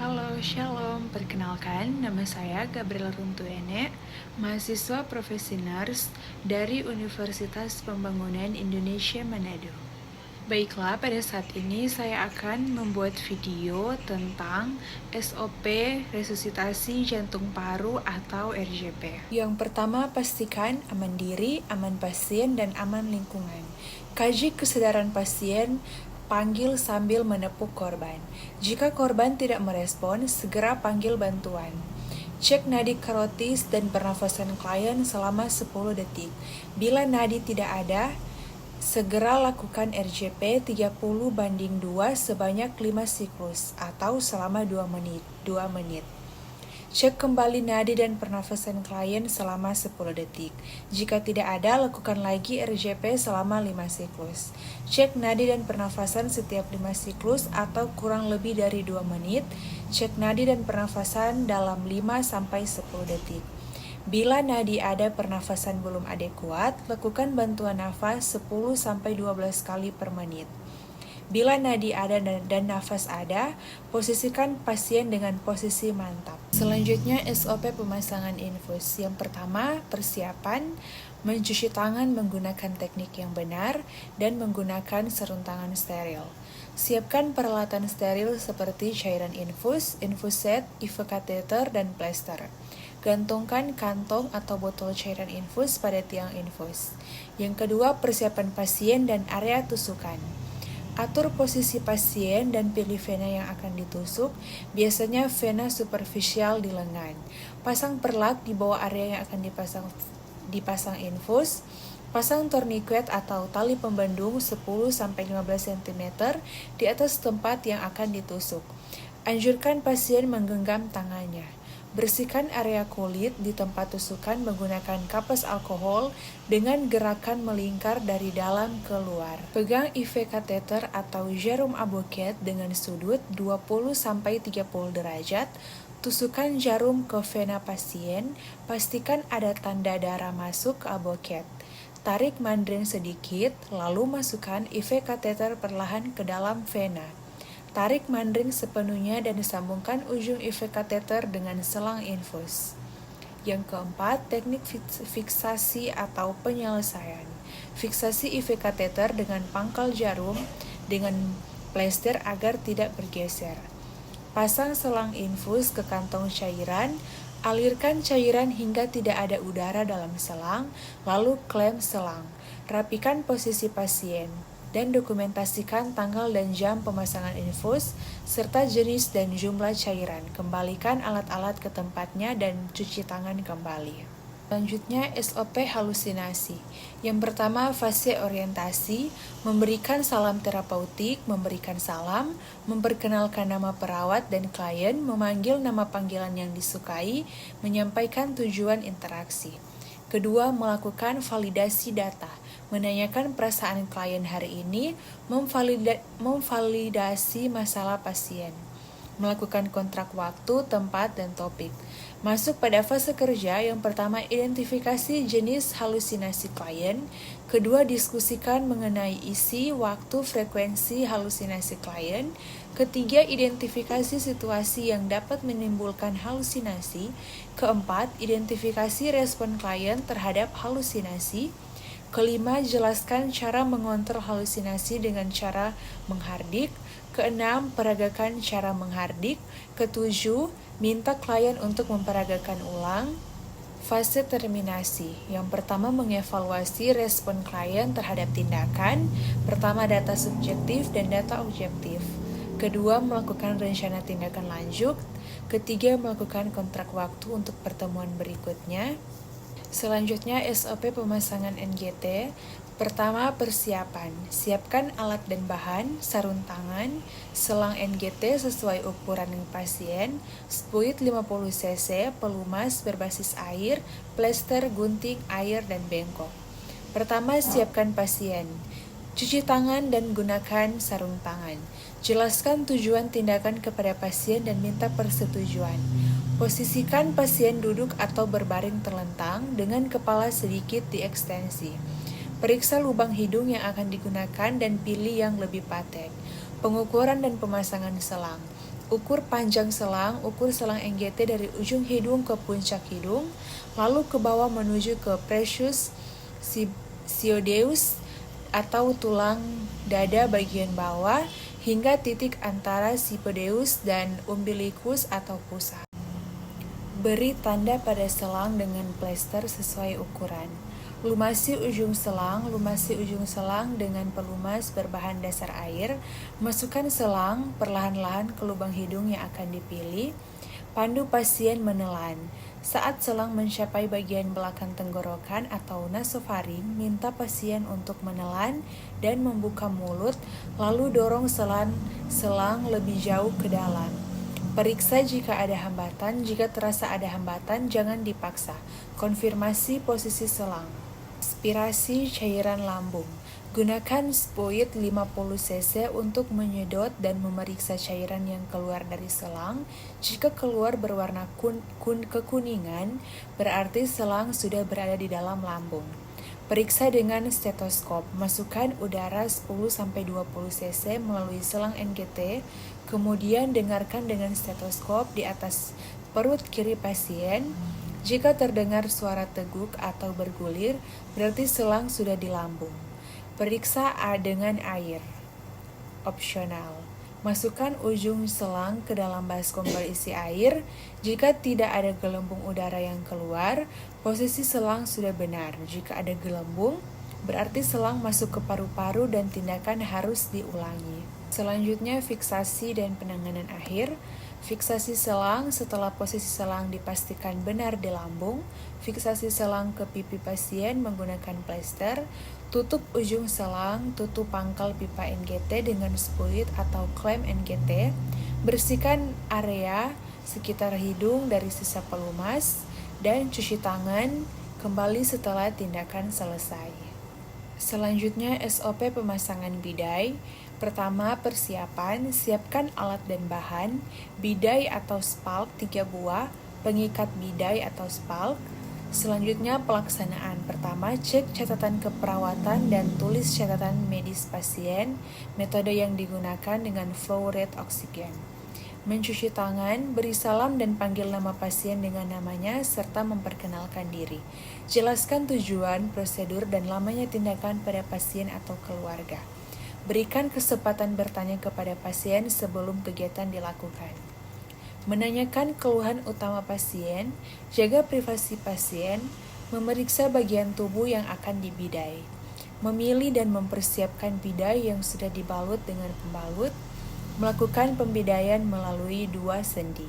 Halo, Shalom. Perkenalkan, nama saya Gabriela Runtuene, mahasiswa profesi nurs dari Universitas Pembangunan Indonesia Manado. Baiklah, pada saat ini saya akan membuat video tentang SOP resusitasi jantung paru atau RJP. Yang pertama, pastikan aman diri, aman pasien, dan aman lingkungan. Kaji kesadaran pasien, panggil sambil menepuk korban. Jika korban tidak merespon, segera panggil bantuan. Cek nadi karotis dan pernafasan klien selama 10 detik. Bila nadi tidak ada, segera lakukan RJP 30:2 sebanyak 5 siklus atau selama 2 menit. Cek kembali nadi dan pernafasan klien selama 10 detik. Jika tidak ada, lakukan lagi RJP selama 5 siklus. Cek nadi dan pernafasan setiap 5 siklus atau kurang lebih dari 2 menit. Cek nadi dan pernafasan dalam 5-10 detik. Bila nadi ada pernafasan belum adekuat, lakukan bantuan nafas 10-12 kali per menit. Bila nadi ada dan nafas ada, posisikan pasien dengan posisi mantap. Selanjutnya SOP pemasangan infus. Yang pertama, persiapan, mencuci tangan menggunakan teknik yang benar dan menggunakan sarung tangan steril. Siapkan peralatan steril seperti cairan infus, infuset, IV kateter, dan plester. Gantungkan kantong atau botol cairan infus pada tiang infus. Yang kedua, persiapan pasien dan area tusukan. Atur posisi pasien dan pilih vena yang akan ditusuk, biasanya vena superficial di lengan. Pasang perlak di bawah area yang akan dipasang infus. Pasang tourniquet atau tali pembendung 10-15 cm di atas tempat yang akan ditusuk. Anjurkan pasien menggenggam tangannya. Bersihkan area kulit di tempat tusukan menggunakan kapas alkohol dengan gerakan melingkar dari dalam ke luar. Pegang IV kateter atau jarum aboket dengan sudut 20-30 derajat. Tusukan jarum ke vena pasien, pastikan ada tanda darah masuk ke aboket. Tarik mandrin sedikit, lalu masukkan IV kateter perlahan ke dalam vena. Tarik mandrin sepenuhnya dan sambungkan ujung IV kateter dengan selang infus. Yang keempat, teknik fiksasi atau penyelesaian. Fiksasi IV kateter dengan pangkal jarum dengan plester agar tidak bergeser. Pasang selang infus ke kantong cairan, alirkan cairan hingga tidak ada udara dalam selang, lalu klem selang. Rapikan posisi pasien dan dokumentasikan tanggal dan jam pemasangan infus, serta jenis dan jumlah cairan. Kembalikan alat-alat ke tempatnya dan cuci tangan kembali. Selanjutnya SOP halusinasi. Yang pertama, fase orientasi, memberikan salam terapeutik, memberikan salam, memperkenalkan nama perawat dan klien, memanggil nama panggilan yang disukai, menyampaikan tujuan interaksi. Kedua, melakukan validasi data, menanyakan perasaan klien hari ini, memvalidasi masalah pasien, melakukan kontrak waktu, tempat, dan topik. Masuk pada fase kerja, yang pertama identifikasi jenis halusinasi klien, kedua diskusikan mengenai isi, waktu, frekuensi halusinasi klien, ketiga identifikasi situasi yang dapat menimbulkan halusinasi, keempat identifikasi respon klien terhadap halusinasi, kelima, jelaskan cara mengontrol halusinasi dengan cara menghardik. Keenam, peragakan cara menghardik. Ketujuh, minta klien untuk memperagakan ulang. Fase terminasi. Yang pertama, mengevaluasi respon klien terhadap tindakan. Pertama, data subjektif dan data objektif. Kedua, melakukan rencana tindakan lanjut. Ketiga, melakukan kontrak waktu untuk pertemuan berikutnya. Selanjutnya SOP pemasangan NGT. Pertama, persiapan. Siapkan alat dan bahan, sarung tangan, selang NGT sesuai ukuran pasien, spuit 50 cc, pelumas berbasis air, plester, gunting, air, dan bengkok. Pertama, siapkan pasien. Cuci tangan dan gunakan sarung tangan. Jelaskan tujuan tindakan kepada pasien dan minta persetujuan. Posisikan pasien duduk atau berbaring terlentang dengan kepala sedikit diekstensi. Periksa lubang hidung yang akan digunakan dan pilih yang lebih paten. Pengukuran dan pemasangan selang. Ukur panjang selang, ukur selang NGT dari ujung hidung ke puncak hidung, lalu ke bawah menuju ke precious siodeus atau tulang dada bagian bawah, hingga titik antara sipodeus dan umbilicus atau pusat. Beri tanda pada selang dengan plester sesuai ukuran. Lumasi ujung selang dengan pelumas berbahan dasar air. Masukkan selang perlahan-lahan ke lubang hidung yang akan dipilih. Pandu pasien menelan. Saat selang mencapai bagian belakang tenggorokan atau nasofaring, minta pasien untuk menelan dan membuka mulut, lalu dorong selang lebih jauh ke dalam. Periksa jika ada hambatan. Jika terasa ada hambatan, jangan dipaksa. Konfirmasi posisi selang. Aspirasi cairan lambung. Gunakan spuit 50 cc untuk menyedot dan memeriksa cairan yang keluar dari selang. Jika keluar berwarna kekuningan, berarti selang sudah berada di dalam lambung. Periksa dengan stetoskop. Masukkan udara 10-20 cc melalui selang NGT, kemudian dengarkan dengan stetoskop di atas perut kiri pasien. Jika terdengar suara teguk atau bergulir, berarti selang sudah di lambung. Periksa dengan air. Opsional. Masukkan ujung selang ke dalam baskom berisi air. Jika tidak ada gelembung udara yang keluar, posisi selang sudah benar. Jika ada gelembung, berarti selang masuk ke paru-paru dan tindakan harus diulangi. Selanjutnya, fiksasi dan penanganan akhir. Fiksasi selang setelah posisi selang dipastikan benar di lambung. Fiksasi selang ke pipi pasien menggunakan plester. Tutup ujung selang, tutup pangkal pipa NGT dengan spuit atau klem NGT. Bersihkan area sekitar hidung dari sisa pelumas dan cuci tangan kembali setelah tindakan selesai. Selanjutnya SOP pemasangan bidai. Pertama, persiapan, siapkan alat dan bahan, bidai atau spalk 3 buah, pengikat bidai atau spalk. Selanjutnya, pelaksanaan. Pertama, cek catatan keperawatan dan tulis catatan medis pasien, metode yang digunakan dengan flow rate oksigen. Mencuci tangan, beri salam dan panggil nama pasien dengan namanya, serta memperkenalkan diri. Jelaskan tujuan, prosedur, dan lamanya tindakan pada pasien atau keluarga. Berikan kesempatan bertanya kepada pasien sebelum kegiatan dilakukan. Menanyakan keluhan utama pasien, jaga privasi pasien, memeriksa bagian tubuh yang akan dibidai. Memilih dan mempersiapkan bidai yang sudah dibalut dengan pembalut, melakukan pembidaian melalui 2 sendi.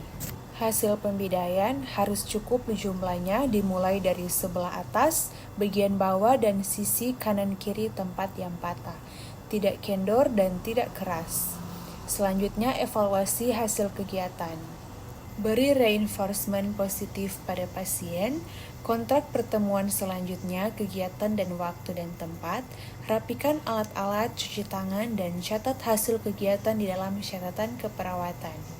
Hasil pembidaian harus cukup jumlahnya dimulai dari sebelah atas, bagian bawah, dan sisi kanan-kiri tempat yang patah. Tidak kendor dan tidak keras. Selanjutnya, evaluasi hasil kegiatan. Beri reinforcement positif pada pasien, kontrak pertemuan selanjutnya, kegiatan dan waktu dan tempat, rapikan alat-alat, cuci tangan, dan catat hasil kegiatan di dalam catatan keperawatan.